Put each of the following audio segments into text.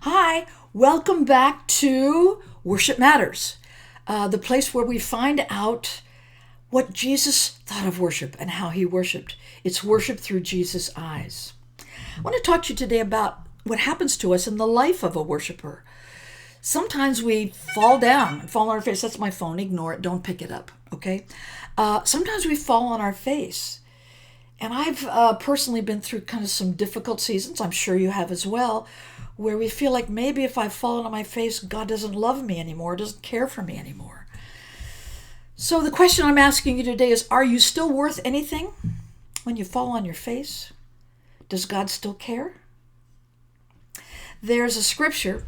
Hi, welcome back to Worship Matters, the place where we find out what Jesus thought of worship and how he worshiped. It's worship through Jesus' eyes. I want to talk to you today about what happens to us in the life of a worshiper. Sometimes we fall down and fall on our face. That's my phone. Ignore it. Don't pick it up. Okay. Sometimes we fall on our face. And I've personally been through kind of some difficult seasons. I'm sure you have as well, where we feel like maybe if I've fallen on my face, God doesn't love me anymore, doesn't care for me anymore. So the question I'm asking you today is, are you still worth anything when you fall on your face? Does God still care? There's a scripture.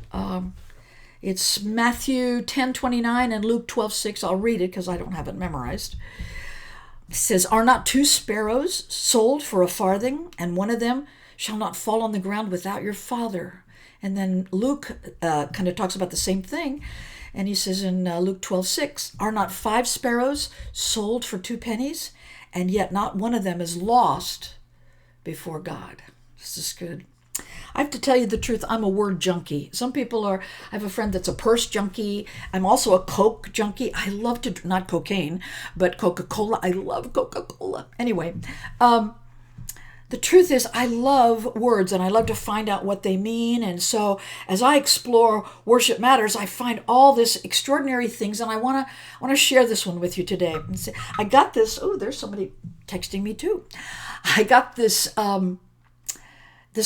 It's Matthew 10:29 and Luke 12:6. I'll read it because I don't have it memorized. It says, "Are not two sparrows sold for a farthing, and one of them shall not fall on the ground without your Father?" And then Luke kind of talks about the same thing. And he says in Luke 12:6, "Are not five sparrows sold for 2 pennies? And yet not one of them is lost before God." This is good. I have to tell you the truth, I'm a word junkie. Some people are, I have a friend that's a purse junkie. I'm also a Coke junkie. I love to, not cocaine, but Coca-Cola. I love Coca-Cola. Anyway, the truth is I love words and I love to find out what they mean. And so as I explore Worship Matters, I find all this extraordinary things, and I want to share this one with you today. I got this, oh, there's somebody texting me too. I got this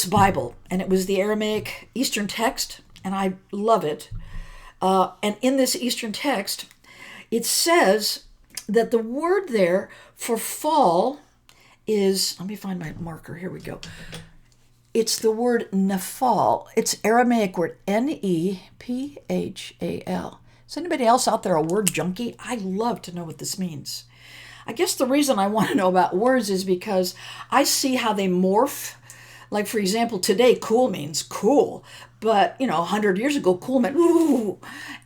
Bible, and it was the Aramaic Eastern text, and I love it. And in this Eastern text, it says that the word there for fall is, let me find my marker, here we go. It's the word nephal. It's Aramaic word Nephal. Is anybody else out there a word junkie? I love to know what this means. I guess the reason I want to know about words is because I see how they morph. Like, for example, today, cool means cool. But, 100 years ago, cool meant ooh.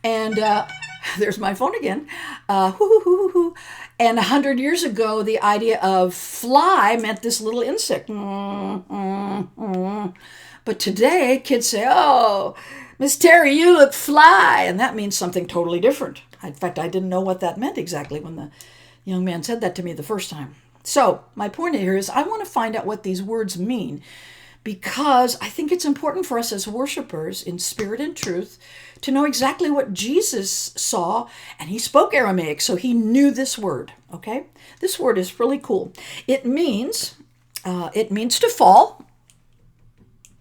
And there's my phone again. Hoo. And 100 years ago, the idea of fly meant this little insect. But today, kids say, "Oh, Miss Terry, you look fly." And that means something totally different. In fact, I didn't know what that meant exactly when the young man said that to me the first time. So my point here is I want to find out what these words mean, because I think it's important for us as worshipers in spirit and truth to know exactly what Jesus saw, and he spoke Aramaic, so he knew this word, okay? This word is really cool. It means to fall,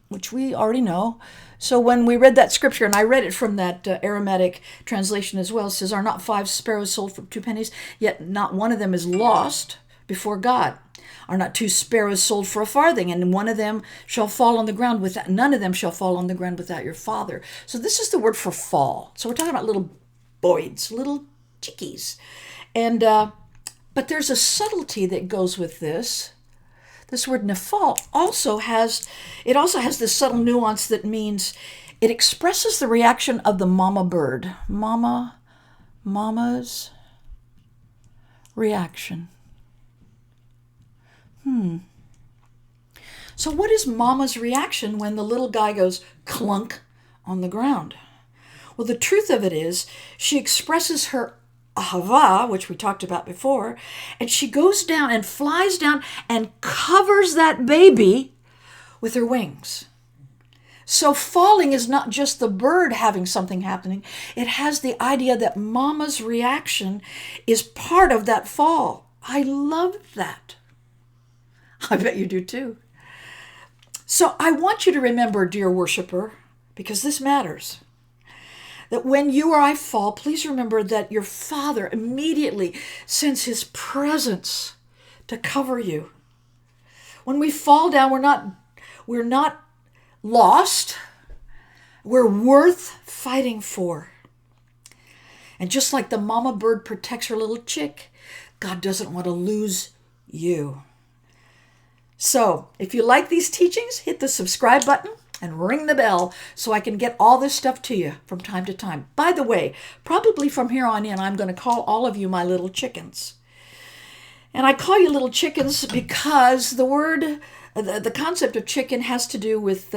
which we already know. So when we read that scripture, and I read it from that Aramaic translation as well, it says, "Are not five sparrows sold for 2 pennies, yet not one of them is lost before God? Are not two sparrows sold for a farthing, and one of them shall fall on the ground without, none of them shall fall on the ground without your Father." So this is the word for fall. So we're talking about little boys, little chickies. And, but there's a subtlety that goes with this. This word nephal also has this subtle nuance that means it expresses the reaction of the mama bird. Mama's reaction. So what is mama's reaction when the little guy goes clunk on the ground? Well, the truth of it is she expresses her ahava, which we talked about before, and she goes down and flies down and covers that baby with her wings. So falling is not just the bird having something happening. It has the idea that mama's reaction is part of that fall. I love that. I bet you do too. So I want you to remember, dear worshiper, because this matters, that when you or I fall, please remember that your Father immediately sends his presence to cover you. When we fall down, we're not lost. We're worth fighting for. And just like the mama bird protects her little chick, God doesn't want to lose you. So if you like these teachings, hit the subscribe button and ring the bell so I can get all this stuff to you from time to time. By the way, probably from here on in, I'm going to call all of you my little chickens. And I call you little chickens because the concept of chicken has to do with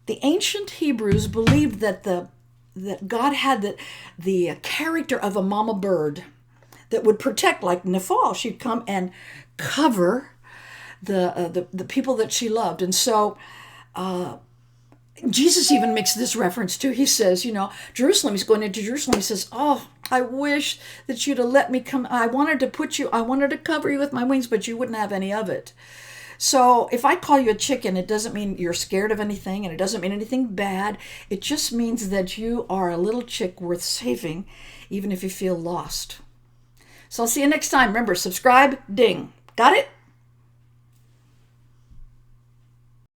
The ancient Hebrews believed that that God had the character of a mama bird that would protect, like Nephal. She'd come and cover the people that she loved. And so Jesus even makes this reference too. He says, Jerusalem, he's going into Jerusalem. He says, oh, I wish that you'd have let me come. I wanted to cover you with my wings, but you wouldn't have any of it. So if I call you a chicken, it doesn't mean you're scared of anything, and it doesn't mean anything bad. It just means that you are a little chick worth saving, even if you feel lost. So I'll see you next time. Remember, subscribe, ding. Got it?